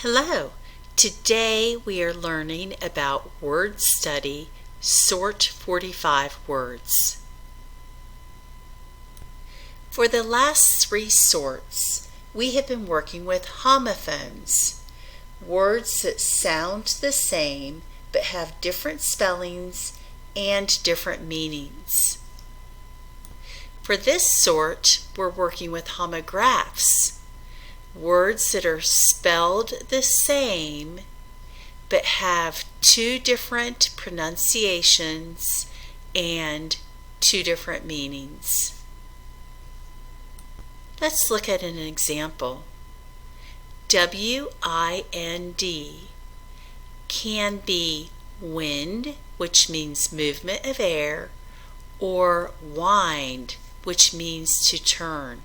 Hello! Today we are learning about word study, Sort 45 words. For the last three sorts, we have been working with homophones, words that sound the same but have different spellings and different meanings. For this sort, we're working with homographs, words that are spelled the same but have two different pronunciations and two different meanings. Let's look at an example. W-I-N-D can be wind, which means movement of air, or wind, which means to turn.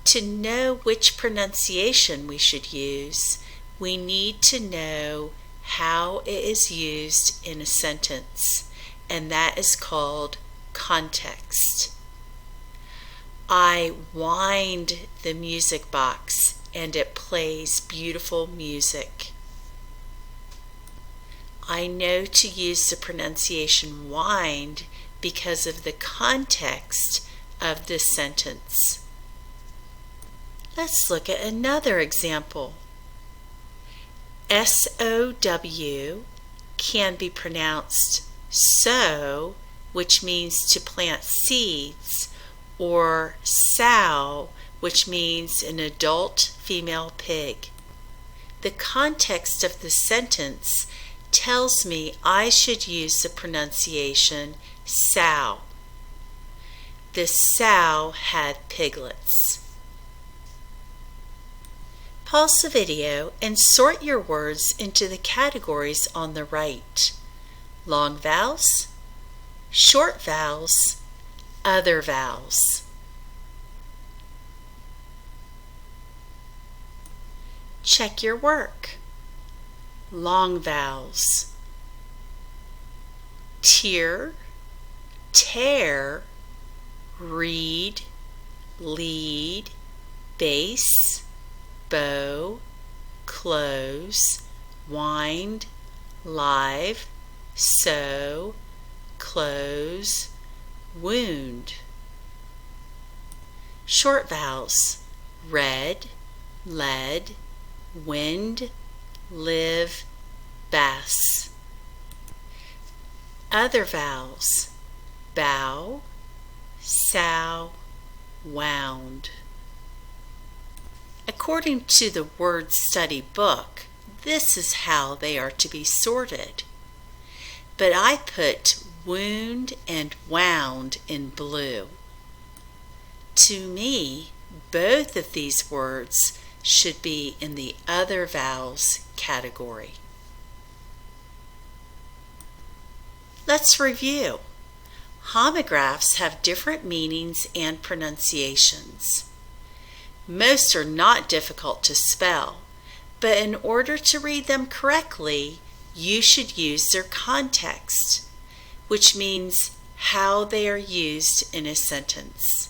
To know which pronunciation we should use, we need to know how it is used in a sentence, and that is called context. I wind the music box and it plays beautiful music. I know to use the pronunciation wind because of the context of this sentence. Let's look at another example. S-O-W can be pronounced sow, which means to plant seeds, or sow, which means an adult female pig. The context of the sentence tells me I should use the pronunciation sow. The sow had piglets. Pause the video and sort your words into the categories on the right: long vowels, short vowels, other vowels. Check your work. Long vowels: tear, tear, read, lead, base, bow, close, wind, live, sew, close, wound. Short vowels: red, lead, wind, live, bass. Other vowels: bow, sow, wound. According to the word study book, this is how they are to be sorted. But I put wound and wound in blue. To me, both of these words should be in the other vowels category. Let's review. Homographs have different meanings and pronunciations. Most are not difficult to spell, but in order to read them correctly, you should use their context, which means how they are used in a sentence.